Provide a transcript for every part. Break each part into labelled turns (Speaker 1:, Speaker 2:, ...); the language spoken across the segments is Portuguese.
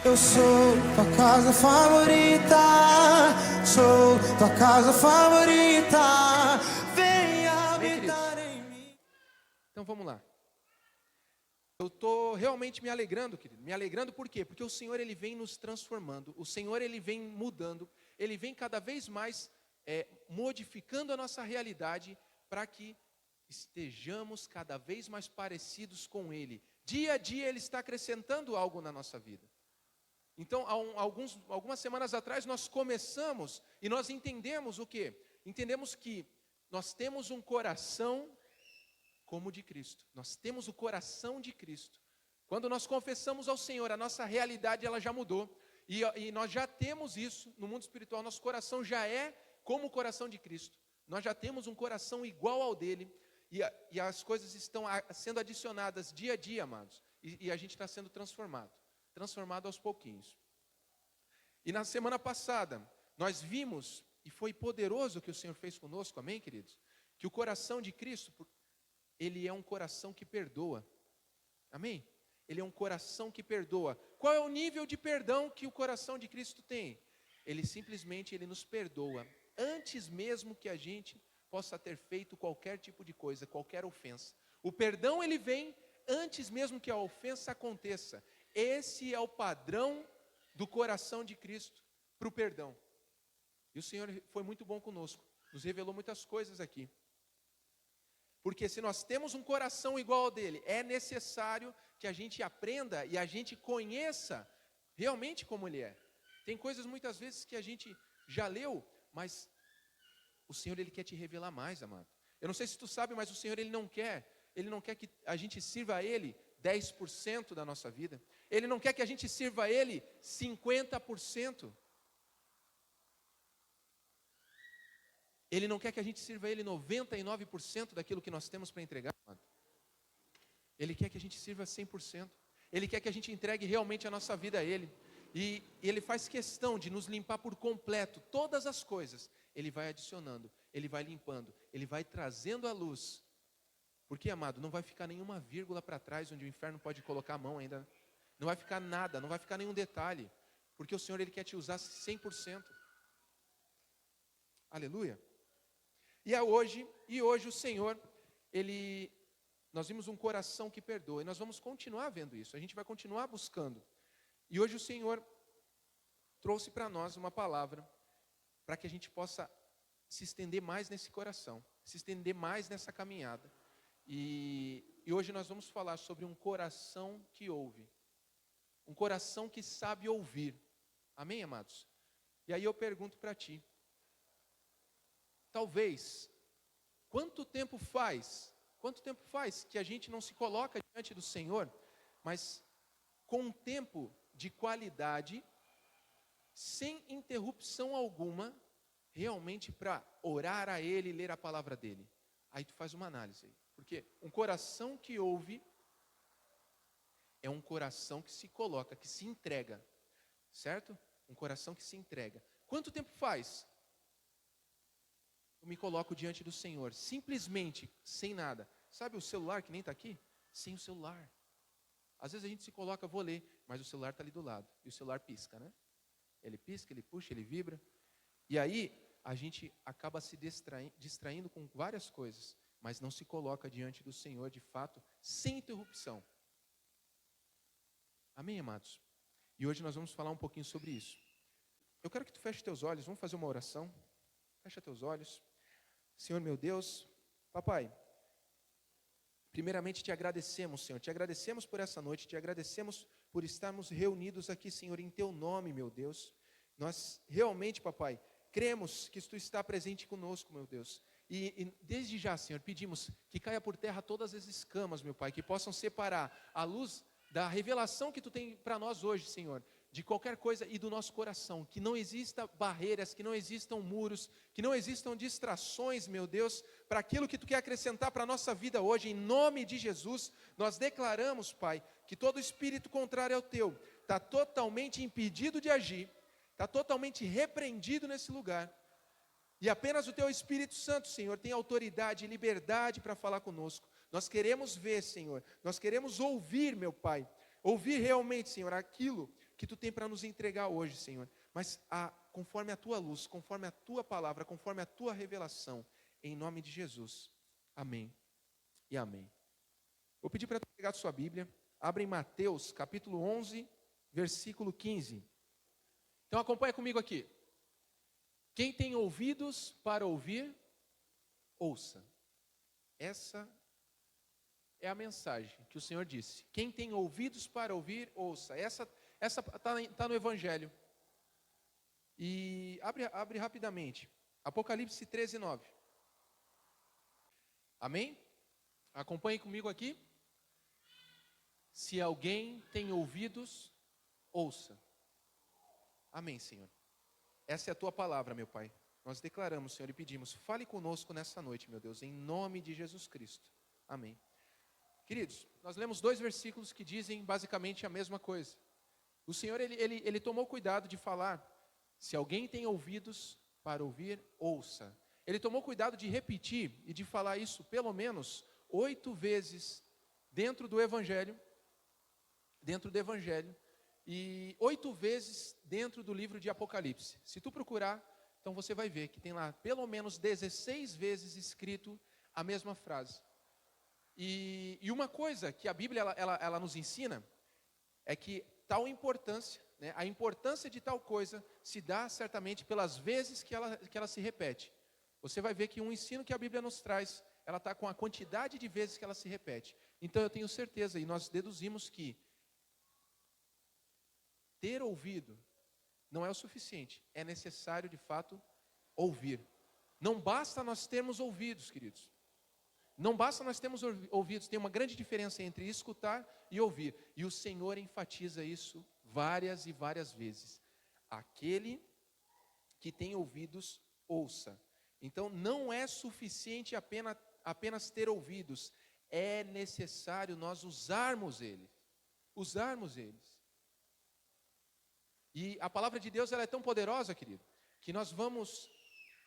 Speaker 1: Eu sou tua casa favorita, sou tua casa favorita, vem habitar em mim.
Speaker 2: Então vamos lá. Eu estou realmente me alegrando, querido. Me alegrando por quê? Porque o Senhor, Ele vem nos transformando. O Senhor, Ele vem mudando. Ele vem cada vez mais modificando a nossa realidade para que estejamos cada vez mais parecidos com Ele. Dia a dia, Ele está acrescentando algo na nossa vida. Então, algumas semanas atrás, nós começamos e nós entendemos o quê? Entendemos que nós temos um coração como o de Cristo. Nós temos o coração de Cristo. Quando nós confessamos ao Senhor, a nossa realidade ela já mudou. E nós já temos isso no mundo espiritual. Nosso coração já é como o coração de Cristo. Nós já temos um coração igual ao dele. E as coisas estão sendo adicionadas dia a dia, amados. E a gente está sendo transformado aos pouquinhos. E na semana passada, nós vimos, e foi poderoso o que o Senhor fez conosco, amém, queridos? Que o coração de Cristo, ele é um coração que perdoa, amém? Ele é um coração que perdoa. Qual é o nível de perdão que o coração de Cristo tem? Ele simplesmente, ele nos perdoa, antes mesmo que a gente possa ter feito qualquer tipo de coisa, qualquer ofensa. O perdão, ele vem antes mesmo que a ofensa aconteça. Esse é o padrão do coração de Cristo para o perdão. E o Senhor foi muito bom conosco, nos revelou muitas coisas aqui. Porque se nós temos um coração igual ao dele, é necessário que a gente aprenda e a gente conheça realmente como ele é. Tem coisas muitas vezes que a gente já leu, mas o Senhor, ele quer te revelar mais, amado. Eu não sei se tu sabe, mas o Senhor, ele não quer que a gente sirva a ele 10% da nossa vida. Ele não quer que a gente sirva a ele 50%. Ele não quer que a gente sirva a ele 99% daquilo que nós temos para entregar, amado. Ele quer que a gente sirva 100%. Ele quer que a gente entregue realmente a nossa vida a ele. E ele faz questão de nos limpar por completo. Todas as coisas, ele vai adicionando, ele vai limpando, ele vai trazendo a luz. Porque, amado, não vai ficar nenhuma vírgula para trás onde o inferno pode colocar a mão ainda. Não vai ficar nada, não vai ficar nenhum detalhe. Porque o Senhor, ele quer te usar 100%. Aleluia. E hoje o Senhor, nós vimos um coração que perdoa. E nós vamos continuar vendo isso. A gente vai continuar buscando. E hoje o Senhor trouxe para nós uma palavra para que a gente possa se estender mais nesse coração. Se estender mais nessa caminhada. E hoje nós vamos falar sobre um coração que ouve. Um coração que sabe ouvir. Amém, amados? E aí eu pergunto para ti. Talvez, quanto tempo faz que a gente não se coloca diante do Senhor, mas com um tempo de qualidade, sem interrupção alguma, realmente para orar a Ele e ler a palavra dEle? Aí tu faz uma análise aí. Porque um coração que ouve é um coração que se coloca, que se entrega, certo? Um coração que se entrega. Quanto tempo faz? Eu me coloco diante do Senhor, simplesmente, sem nada. Sabe o celular que nem está aqui? Sem o celular. Às vezes a gente se coloca, vou ler, mas o celular está ali do lado. E o celular pisca, né? Ele pisca, ele puxa, ele vibra. E aí a gente acaba se distraindo com várias coisas, mas não se coloca diante do Senhor, de fato, sem interrupção. Amém, amados? E hoje nós vamos falar um pouquinho sobre isso. Eu quero que tu feche teus olhos, vamos fazer uma oração. Fecha teus olhos. Senhor meu Deus, papai, primeiramente te agradecemos, Senhor, te agradecemos por essa noite, te agradecemos por estarmos reunidos aqui, Senhor, em teu nome, meu Deus. Nós realmente, papai, cremos que tu está presente conosco, meu Deus. E desde já, Senhor, pedimos que caia por terra todas as escamas, meu Pai, que possam separar a luz da revelação que tu tem para nós hoje, Senhor, de qualquer coisa e do nosso coração, que não existam barreiras, que não existam muros, que não existam distrações, meu Deus, para aquilo que tu quer acrescentar para a nossa vida hoje, em nome de Jesus. Nós declaramos, Pai, que todo espírito contrário ao teu está totalmente impedido de agir, está totalmente repreendido nesse lugar, e apenas o teu Espírito Santo, Senhor, tem autoridade e liberdade para falar conosco. Nós queremos ver, Senhor, nós queremos ouvir, meu Pai, ouvir realmente, Senhor, aquilo que Tu tem para nos entregar hoje, Senhor. Mas conforme a Tua luz, conforme a Tua palavra, conforme a Tua revelação, em nome de Jesus. Amém e amém. Vou pedir para tu pegar a sua Bíblia, abre em Mateus, capítulo 11, versículo 15. Então acompanha comigo aqui. Quem tem ouvidos para ouvir, ouça. Essa é a mensagem que o Senhor disse. Quem tem ouvidos para ouvir, ouça. Essa está no Evangelho. E abre rapidamente. Apocalipse 13, 9. Amém? Acompanhe comigo aqui. Se alguém tem ouvidos, ouça. Amém, Senhor. Essa é a Tua palavra, meu Pai. Nós declaramos, Senhor, e pedimos, fale conosco nessa noite, meu Deus, em nome de Jesus Cristo. Amém. Queridos, nós lemos 2 versículos que dizem basicamente a mesma coisa. O Senhor, ele tomou cuidado de falar, se alguém tem ouvidos para ouvir, ouça. Ele tomou cuidado de repetir e de falar isso pelo menos 8 vezes dentro do Evangelho, e 8 vezes dentro do livro de Apocalipse. Se tu procurar, então você vai ver que tem lá pelo menos 16 vezes escrito a mesma frase. E uma coisa que a Bíblia ela nos ensina é que tal importância, né, a importância de tal coisa se dá certamente pelas vezes que ela se repete. Você vai ver que um ensino que a Bíblia nos traz, ela está com a quantidade de vezes que ela se repete. Então eu tenho certeza, e nós deduzimos que ter ouvido não é o suficiente, é necessário de fato ouvir. Não basta nós termos ouvidos, queridos. Não basta nós termos ouvidos, tem uma grande diferença entre escutar e ouvir. E o Senhor enfatiza isso várias e várias vezes. Aquele que tem ouvidos, ouça. Então não é suficiente apenas ter ouvidos, é necessário nós usarmos eles. E a palavra de Deus ela é tão poderosa, querido, que nós vamos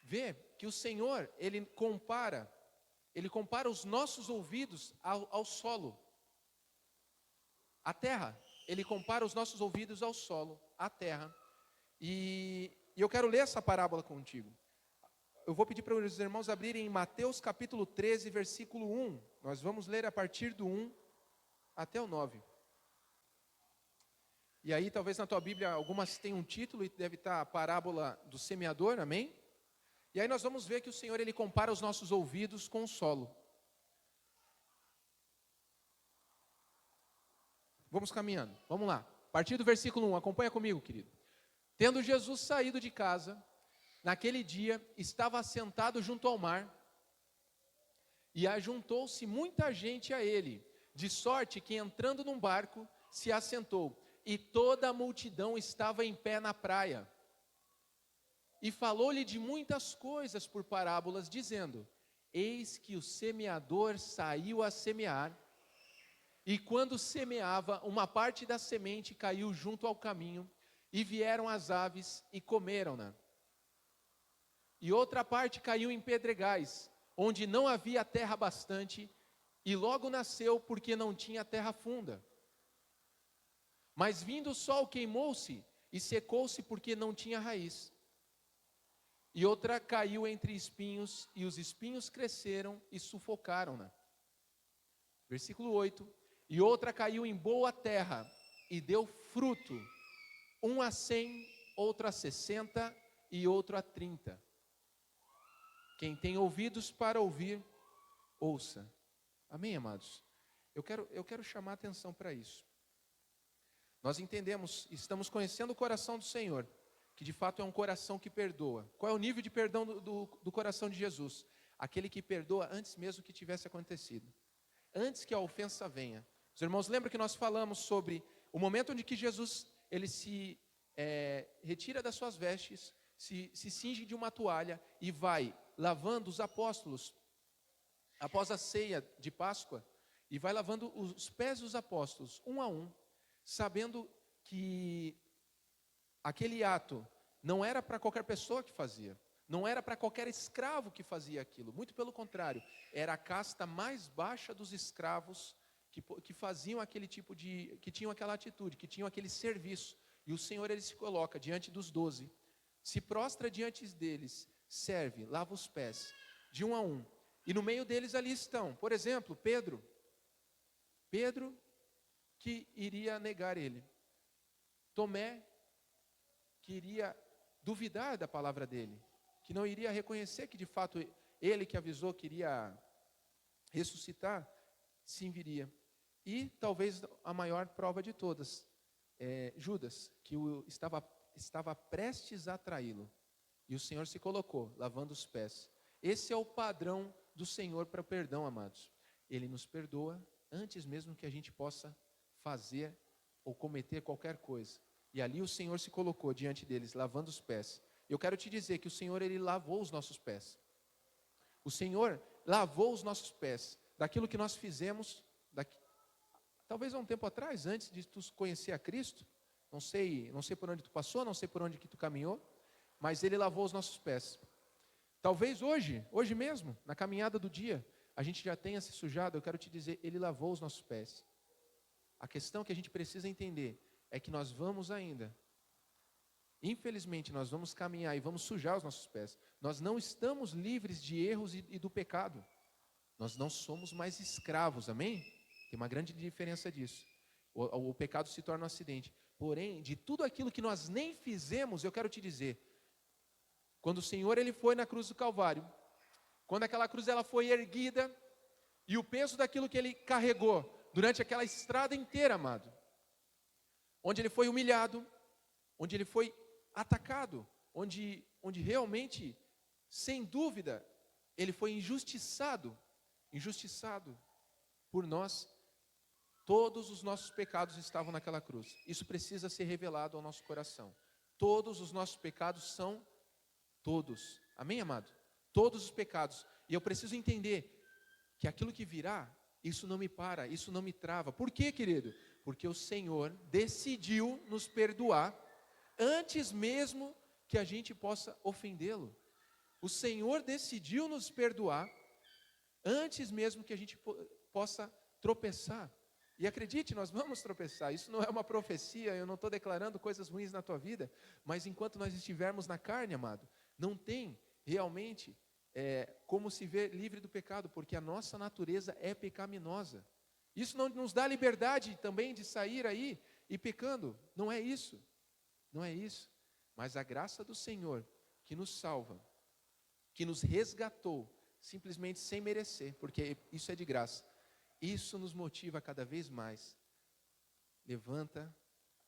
Speaker 2: ver que o Senhor, Ele compara os nossos ouvidos ao solo, à terra. Ele compara os nossos ouvidos ao solo, à terra. E eu quero ler essa parábola contigo. Eu vou pedir para os irmãos abrirem em Mateus capítulo 13, versículo 1. Nós vamos ler a partir do 1 até o 9. E aí, talvez na tua Bíblia, algumas tenham um título e deve estar a parábola do semeador, amém? E aí nós vamos ver que o Senhor, Ele compara os nossos ouvidos com o solo. Vamos caminhando, vamos lá. A partir do versículo 1, acompanha comigo, querido. Tendo Jesus saído de casa, naquele dia, estava assentado junto ao mar, e ajuntou-se muita gente a ele, de sorte que entrando num barco, se assentou. E toda a multidão estava em pé na praia. E falou-lhe de muitas coisas por parábolas, dizendo: eis que o semeador saiu a semear, e quando semeava, uma parte da semente caiu junto ao caminho, e vieram as aves e comeram-na. E outra parte caiu em pedregais, onde não havia terra bastante, e logo nasceu porque não tinha terra funda. Mas vindo o sol queimou-se e secou-se porque não tinha raiz. E outra caiu entre espinhos, e os espinhos cresceram e sufocaram-na. Versículo 8. E outra caiu em boa terra e deu fruto, um a 100, outro a 60 e outro a 30. Quem tem ouvidos para ouvir, ouça. Amém, amados? Eu quero chamar a atenção para isso. Nós entendemos, estamos conhecendo o coração do Senhor, que de fato é um coração que perdoa. Qual é o nível de perdão do coração de Jesus? Aquele que perdoa antes mesmo que tivesse acontecido. Antes que a ofensa venha. Os irmãos lembram que nós falamos sobre o momento onde que Jesus ele se retira das suas vestes, se cinge de uma toalha e vai lavando os apóstolos, após a ceia de Páscoa, e vai lavando os pés dos apóstolos, um a um, sabendo que aquele ato não era para qualquer pessoa que fazia, não era para qualquer escravo que fazia aquilo, muito pelo contrário, era a casta mais baixa dos escravos que faziam aquele tipo de, que tinham aquela atitude, que tinham aquele serviço, E o Senhor, ele se coloca diante dos 12, se prostra diante deles, serve, lava os pés, de um a um. E no meio deles ali estão, por exemplo, Pedro que iria negar ele. Tomé, que iria duvidar da palavra dele, que não iria reconhecer que de fato ele que avisou que iria ressuscitar, sim viria. E talvez a maior prova de todas, Judas, que estava prestes a traí-lo. E o Senhor se colocou, lavando os pés. Esse é o padrão do Senhor para o perdão, amados. Ele nos perdoa antes mesmo que a gente possa fazer ou cometer qualquer coisa. E ali o Senhor se colocou diante deles, lavando os pés. Eu quero te dizer que o Senhor, ele lavou os nossos pés. O Senhor lavou os nossos pés daquilo que nós fizemos, talvez há um tempo atrás, antes de tu conhecer a Cristo. Não sei por onde tu passou, não sei por onde que tu caminhou, mas ele lavou os nossos pés. Talvez hoje mesmo, na caminhada do dia, a gente já tenha se sujado. Eu quero te dizer, ele lavou os nossos pés. A questão que a gente precisa entender é que nós vamos ainda, infelizmente, nós vamos caminhar e vamos sujar os nossos pés. Nós não estamos livres de erros e do pecado. Nós não somos mais escravos, amém? Tem uma grande diferença disso. O pecado se torna um acidente. Porém, de tudo aquilo que nós nem fizemos, eu quero te dizer, quando o Senhor, ele foi na cruz do Calvário, quando aquela cruz ela foi erguida, e o peso daquilo que ele carregou durante aquela estrada inteira, amado, onde ele foi humilhado, onde ele foi atacado, onde realmente, sem dúvida, ele foi injustiçado por nós. Todos os nossos pecados estavam naquela cruz. Isso precisa ser revelado ao nosso coração. Todos os nossos pecados são todos. Amém, amado? Todos os pecados. E eu preciso entender que aquilo que virá, isso não me para, isso não me trava. Por quê, querido? Porque o Senhor decidiu nos perdoar antes mesmo que a gente possa ofendê-lo. O Senhor decidiu nos perdoar antes mesmo que a gente possa tropeçar. E acredite, nós vamos tropeçar. Isso não é uma profecia, eu não estou declarando coisas ruins na tua vida, mas enquanto nós estivermos na carne, amado, não tem realmente como se ver livre do pecado, porque a nossa natureza é pecaminosa. Isso não nos dá liberdade também de sair aí e pecando. Não é isso. Não é isso. Mas a graça do Senhor que nos salva, que nos resgatou, simplesmente sem merecer, porque isso é de graça. Isso nos motiva cada vez mais. Levanta.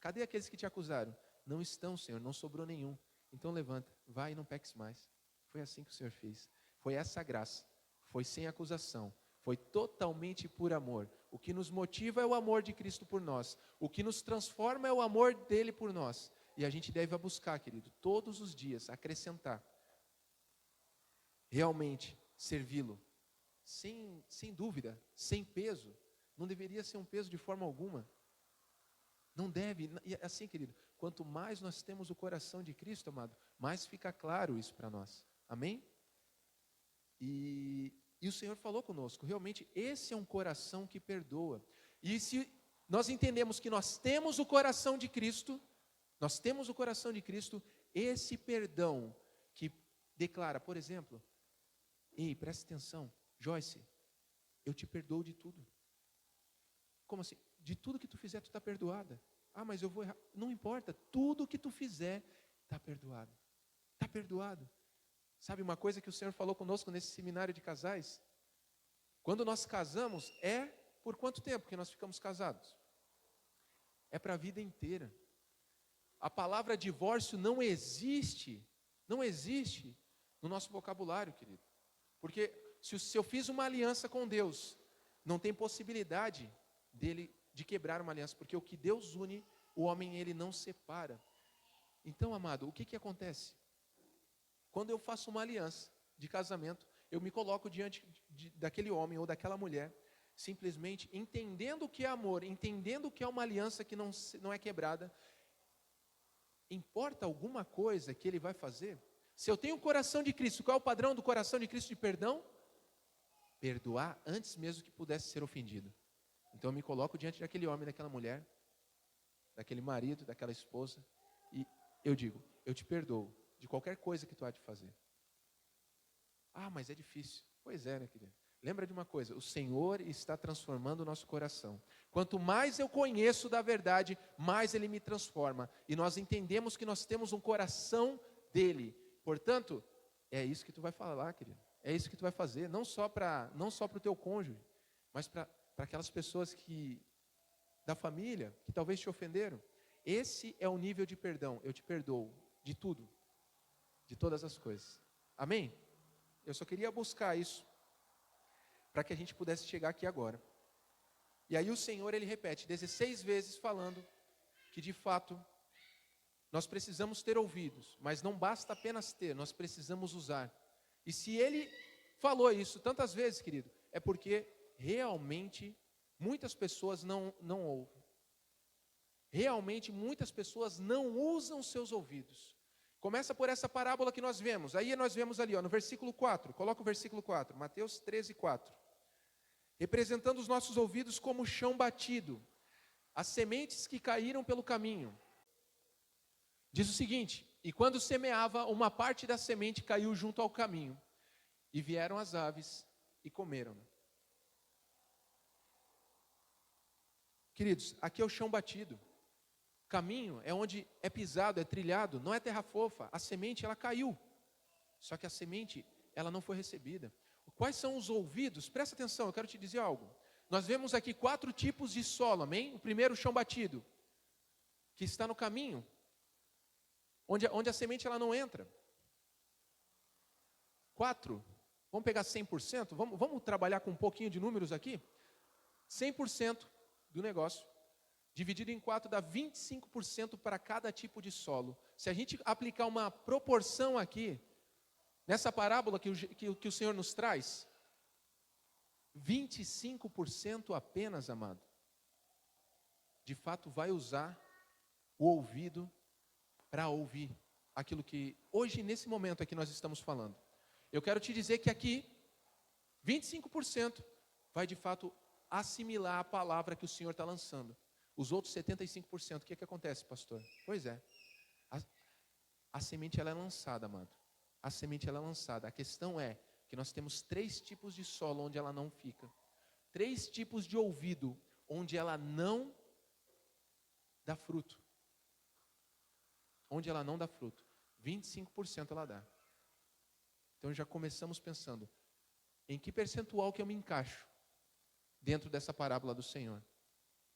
Speaker 2: Cadê aqueles que te acusaram? Não estão, Senhor, não sobrou nenhum. Então levanta, vai e não peques mais. Foi assim que o Senhor fez. Foi essa graça. Foi sem acusação. Foi totalmente por amor. O que nos motiva é o amor de Cristo por nós. O que nos transforma é o amor dele por nós. E a gente deve buscar, querido, todos os dias, acrescentar. Realmente, servi-lo. Sem dúvida, sem peso. Não deveria ser um peso de forma alguma. Não deve. E assim, querido, quanto mais nós temos o coração de Cristo, amado, mais fica claro isso para nós. Amém? E o Senhor falou conosco. Realmente, esse é um coração que perdoa. E se nós entendemos que nós temos o coração de Cristo, esse perdão que declara, por exemplo, ei, presta atenção, Joyce, eu te perdoo de tudo. Como assim? De tudo que tu fizer, tu está perdoada. Ah, mas eu vou errar. Não importa, tudo que tu fizer, está perdoado. Está perdoado. Sabe uma coisa que o Senhor falou conosco nesse seminário de casais? Quando nós casamos, por quanto tempo que nós ficamos casados? É para a vida inteira. A palavra divórcio não existe no nosso vocabulário, querido. Porque se eu fiz uma aliança com Deus, não tem possibilidade de quebrar uma aliança, porque o que Deus une, o homem ele não separa. Então, amado, o que acontece? Quando eu faço uma aliança de casamento, eu me coloco diante daquele homem ou daquela mulher, simplesmente entendendo o que é amor, entendendo o que é uma aliança que não é quebrada. Importa alguma coisa que ele vai fazer? Se eu tenho o coração de Cristo, qual é o padrão do coração de Cristo de perdão? Perdoar antes mesmo que pudesse ser ofendido. Então eu me coloco diante daquele homem, daquela mulher. daquele marido, daquela esposa, e eu digo, eu te perdoo de qualquer coisa que tu há de fazer. Ah, mas é difícil. Pois é, né, querido? Lembra de uma coisa, o Senhor está transformando o nosso coração. Quanto mais eu conheço da verdade, mais Ele me transforma. E nós entendemos que nós temos um coração dEle. Portanto, é isso que tu vai falar, querido. É isso que tu vai fazer, não só para o teu cônjuge, mas para aquelas pessoas da família, que talvez te ofenderam. Esse é o nível de perdão. Eu te perdoo de tudo, de todas as coisas. Amém? Eu só queria buscar isso, para que a gente pudesse chegar aqui agora. E aí o Senhor, Ele repete 16 vezes falando que de fato nós precisamos ter ouvidos, mas não basta apenas ter, nós precisamos usar. E se Ele falou isso tantas vezes, querido, é porque realmente muitas pessoas não ouvem. Realmente muitas pessoas não usam seus ouvidos. Começa por essa parábola que nós vemos. Aí nós vemos ali, no versículo 4. Coloca o versículo 4. Mateus 13, 4. Representando os nossos ouvidos como chão batido, as sementes que caíram pelo caminho. Diz o seguinte: e quando semeava, uma parte da semente caiu junto ao caminho, e vieram as aves e comeram. Queridos, aqui é o chão batido. Caminho é onde é pisado, é trilhado, não é terra fofa. A semente, ela caiu. Só que a semente, ela não foi recebida. Quais são os ouvidos? Presta atenção, eu quero te dizer algo. Nós vemos aqui 4 tipos de solo, amém? O primeiro, o chão batido, que está no caminho, onde a semente ela não entra. 4, vamos pegar 100%? Vamos trabalhar com um pouquinho de números aqui? 100% do negócio, dividido em 4, dá 25% para cada tipo de solo. Se a gente aplicar uma proporção aqui, nessa parábola que o Senhor nos traz, 25% apenas, amado, de fato vai usar o ouvido para ouvir aquilo que hoje, nesse momento aqui, nós estamos falando. Eu quero te dizer que aqui, 25% vai de fato assimilar a palavra que o Senhor está lançando. Os outros 75%, o que acontece, pastor? Pois é, a semente ela é lançada, amado. A semente ela é lançada. A questão é que nós temos 3 tipos de solo onde ela não fica. 3 tipos de ouvido onde ela não dá fruto. Onde ela não dá fruto. 25% ela dá. Então já começamos pensando, em que percentual que eu me encaixo dentro dessa parábola do Senhor?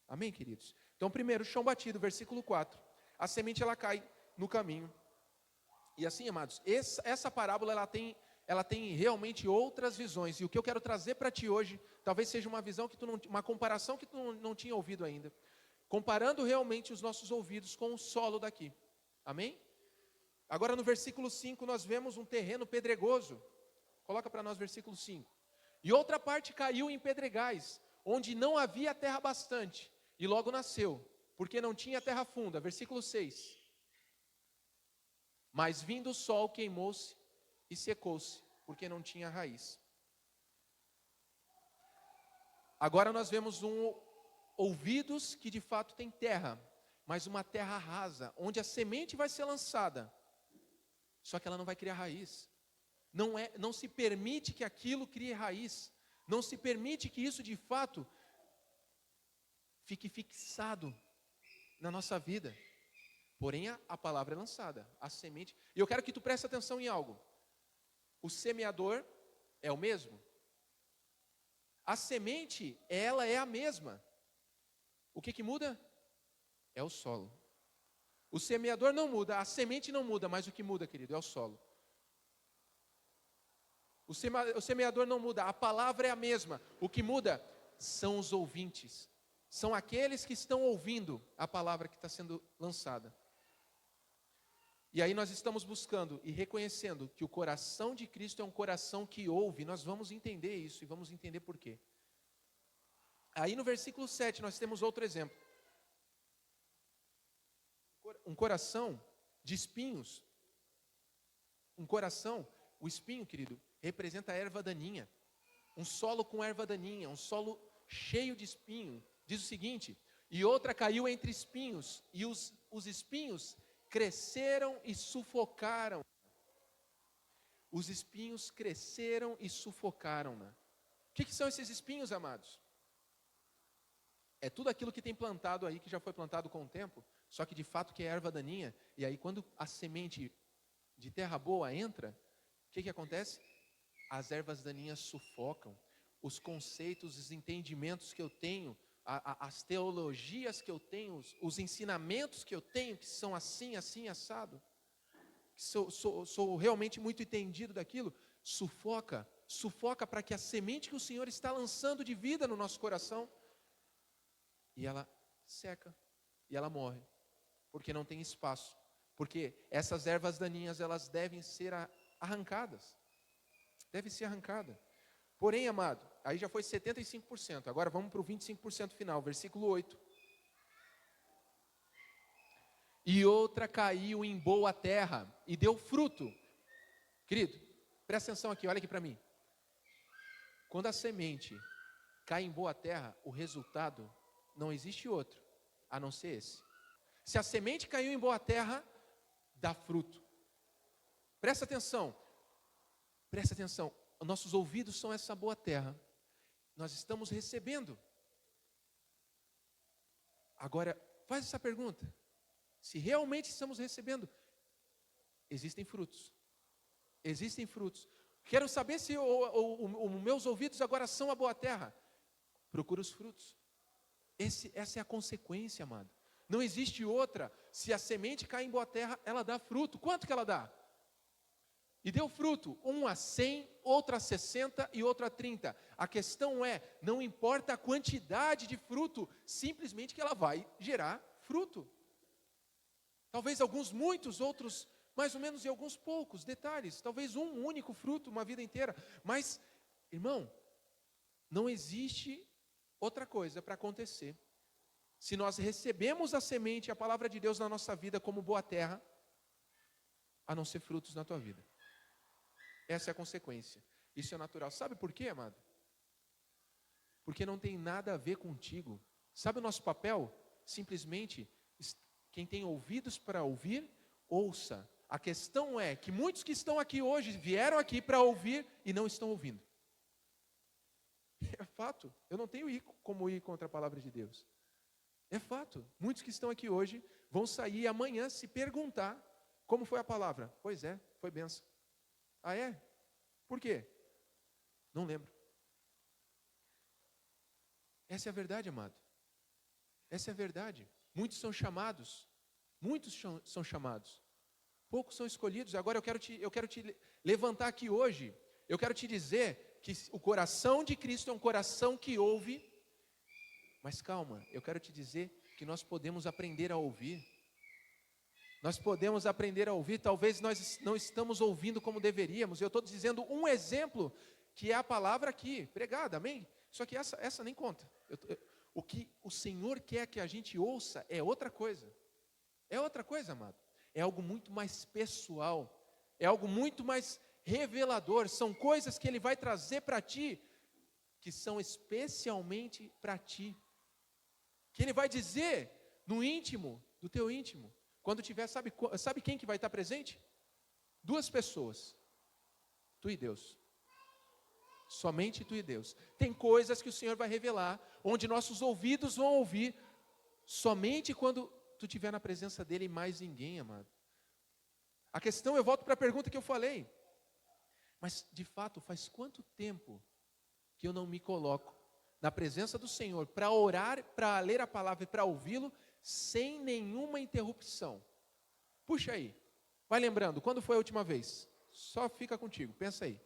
Speaker 2: Amém, queridos? Então, primeiro, chão batido, versículo 4. A semente ela cai no caminho. E assim, amados, essa parábola ela tem realmente outras visões. E o que eu quero trazer para ti hoje, talvez seja uma visão uma comparação que tu não tinha ouvido ainda. Comparando realmente os nossos ouvidos com o solo daqui. Amém? Agora no versículo 5 nós vemos um terreno pedregoso. Coloca para nós versículo 5. E outra parte caiu em pedregais, onde não havia terra bastante. E logo nasceu, porque não tinha terra funda. Versículo 6. Mas vindo o sol queimou-se e secou-se, porque não tinha raiz. Agora nós vemos ouvidos que de fato tem terra, mas uma terra rasa, onde a semente vai ser lançada, só que ela não vai criar raiz. Não se permite que aquilo crie raiz. Não se permite que isso de fato fique fixado na nossa vida. Porém a palavra é lançada, a semente. E eu quero que tu preste atenção em algo. O semeador é o mesmo. A semente, ela é a mesma. O que muda? É o solo. O semeador não muda, a semente não muda, mas o que muda, querido, é o solo. O semeador não muda, a palavra é a mesma. O que muda são os ouvintes. São aqueles que estão ouvindo a palavra que está sendo lançada. E aí nós estamos buscando e reconhecendo que o coração de Cristo é um coração que ouve. Nós vamos entender isso e vamos entender por quê. Aí no versículo 7 nós temos outro exemplo. Um coração de espinhos. Um coração, o espinho, querido, representa a erva daninha. Um solo com erva daninha, um solo cheio de espinho. Diz o seguinte: E outra caiu entre espinhos, e os espinhos cresceram e sufocaram. Os espinhos cresceram e sufocaram-na. O que são esses espinhos, amados? É tudo aquilo que tem plantado aí, que já foi plantado com o tempo, só que de fato que é erva daninha. E aí quando a semente de terra boa entra, o que acontece? As ervas daninhas sufocam. Os conceitos, os entendimentos que eu tenho, as teologias que eu tenho, os ensinamentos que eu tenho, que são assim, assim, assado, que sou realmente muito entendido daquilo, sufoca para que a semente que o Senhor está lançando de vida no nosso coração, e ela seca, e ela morre, porque não tem espaço, porque essas ervas daninhas, elas devem ser arrancadas, porém, amado, aí já foi 75%, agora vamos para o 25% final, versículo 8, e outra caiu em boa terra, e deu fruto. Querido, presta atenção aqui, olha aqui para mim, quando a semente cai em boa terra, o resultado não existe outro, a não ser esse. Se a semente caiu em boa terra, dá fruto. Presta atenção, nossos ouvidos são essa boa terra, nós estamos recebendo. Agora, faz essa pergunta, se realmente estamos recebendo, existem frutos, quero saber se os meus ouvidos agora são a boa terra, procura os frutos, essa é a consequência, amado, não existe outra. Se a semente cai em boa terra, ela dá fruto. Quanto que ela dá? E deu fruto, um a 100, outro a 60 e outro a 30. A questão é, não importa a quantidade de fruto, simplesmente que ela vai gerar fruto. Talvez alguns muitos, outros mais ou menos, e alguns poucos detalhes. Talvez um único fruto, uma vida inteira. Mas, irmão, não existe outra coisa para acontecer. Se nós recebemos a semente, a palavra de Deus na nossa vida como boa terra, a não ser frutos na tua vida. Essa é a consequência. Isso é natural. Sabe por quê, amado? Porque não tem nada a ver contigo. Sabe o nosso papel? Simplesmente, quem tem ouvidos para ouvir, ouça. A questão é que muitos que estão aqui hoje, vieram aqui para ouvir e não estão ouvindo. É fato. Eu não tenho como ir contra a palavra de Deus. É fato. Muitos que estão aqui hoje vão sair amanhã se perguntar como foi a palavra. Pois é, foi bênção. Ah, é? Por quê? Não lembro. Essa é a verdade, amado. Essa é a verdade. Muitos são chamados. Poucos são escolhidos. Agora eu quero te levantar aqui hoje. Eu quero te dizer que o coração de Cristo é um coração que ouve. Mas calma, eu quero te dizer que nós podemos aprender a ouvir. Nós podemos aprender a ouvir, talvez nós não estamos ouvindo como deveríamos. Eu estou dizendo um exemplo, que é a palavra aqui, pregada, amém? Só que essa nem conta. O que o Senhor quer que a gente ouça é outra coisa. É outra coisa, amado. É algo muito mais pessoal. É algo muito mais revelador. São coisas que Ele vai trazer para ti, que são especialmente para ti. Que Ele vai dizer no íntimo, do teu íntimo. Quando tiver, sabe quem que vai estar presente? 2 pessoas. Tu e Deus. Somente tu e Deus. Tem coisas que o Senhor vai revelar, onde nossos ouvidos vão ouvir, somente quando tu estiver na presença dEle e mais ninguém, amado. A questão, eu volto para a pergunta que eu falei. Mas, de fato, faz quanto tempo que eu não me coloco na presença do Senhor para orar, para ler a palavra e para ouvi-lo, sem nenhuma interrupção? Puxa aí, vai lembrando, quando foi a última vez? Só fica contigo, pensa aí.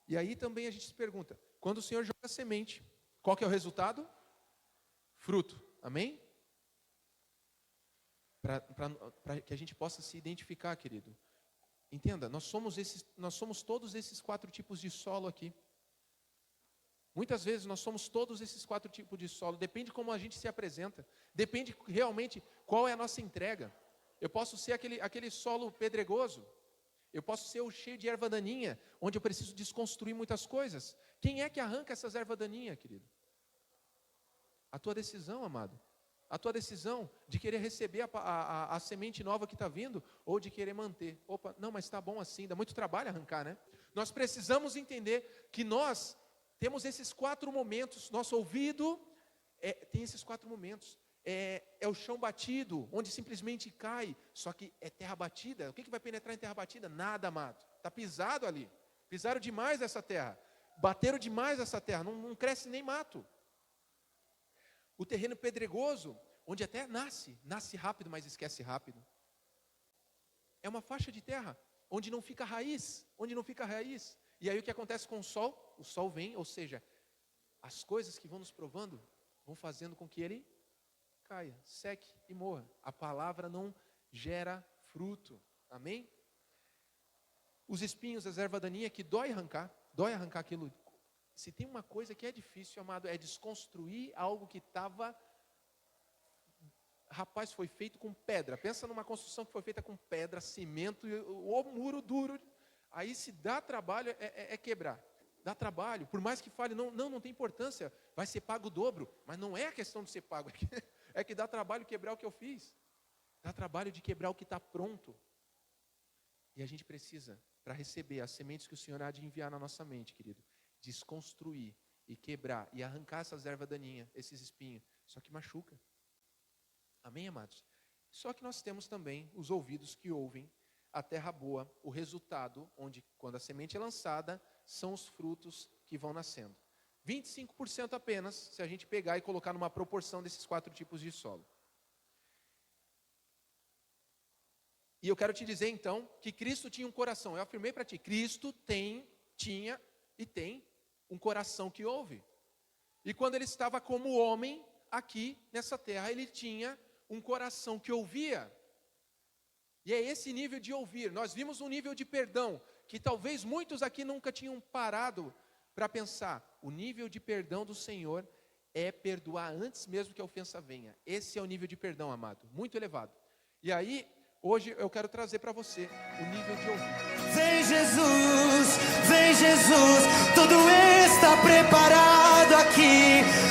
Speaker 2: E aí também a gente se pergunta, quando o Senhor joga semente, qual que é o resultado? Fruto, amém? Para que a gente possa se identificar, querido. Entenda, nós somos todos esses 4 tipos de solo aqui. Muitas vezes nós somos todos esses 4 tipos de solo, depende como a gente se apresenta, depende realmente qual é a nossa entrega. Eu posso ser aquele solo pedregoso, Eu posso ser cheio de erva daninha, onde eu preciso desconstruir muitas coisas. Quem é que arranca essas ervas daninhas, querido? A tua decisão, amado. A tua decisão de querer receber a semente nova que está vindo, ou de querer manter. Opa, não, mas está bom assim, dá muito trabalho arrancar, né? Nós precisamos entender que nós temos esses 4 momentos. Nosso ouvido tem esses 4 momentos. É o chão batido, onde simplesmente cai, só que é terra batida. O que vai penetrar em terra batida? Nada, amado. Está pisado ali. Pisaram demais essa terra. Bateram demais essa terra. Não cresce nem mato. O terreno pedregoso, onde até nasce rápido, mas esquece rápido. É uma faixa de terra, onde não fica raiz. E aí o que acontece com o sol? O sol vem, ou seja, as coisas que vão nos provando, vão fazendo com que ele caia, seque e morra. A palavra não gera fruto. Amém? Os espinhos, as ervas daninhas, que dói arrancar aquilo. Se tem uma coisa que é difícil, amado, é desconstruir algo que estava... Rapaz, foi feito com pedra. Pensa numa construção que foi feita com pedra, cimento, ou muro duro. Aí se dá trabalho, é quebrar. Dá trabalho, por mais que fale, não tem importância, vai ser pago o dobro. Mas não é a questão de ser pago, é que dá trabalho quebrar o que eu fiz. Dá trabalho de quebrar o que está pronto. E a gente precisa, para receber as sementes que o Senhor há de enviar na nossa mente, querido, desconstruir e quebrar e arrancar essas ervas daninhas, esses espinhos. Só que machuca. Amém, amados? Só que nós temos também os ouvidos que ouvem a terra boa, o resultado, onde quando a semente é lançada, são os frutos que vão nascendo. 25% apenas, se a gente pegar e colocar numa proporção desses 4 tipos de solo. E eu quero te dizer então, que Cristo tinha um coração. Eu afirmei para ti, Cristo tinha e tem um coração que ouve. E quando ele estava como homem, aqui nessa terra, ele tinha um coração que ouvia. E é esse nível de ouvir. Nós vimos um nível de perdão, que talvez muitos aqui nunca tinham parado para pensar. O nível de perdão do Senhor é perdoar antes mesmo que a ofensa venha. Esse é o nível de perdão, amado, muito elevado. E aí, hoje eu quero trazer para você o nível de ouvir.
Speaker 1: Vem Jesus, tudo está preparado aqui.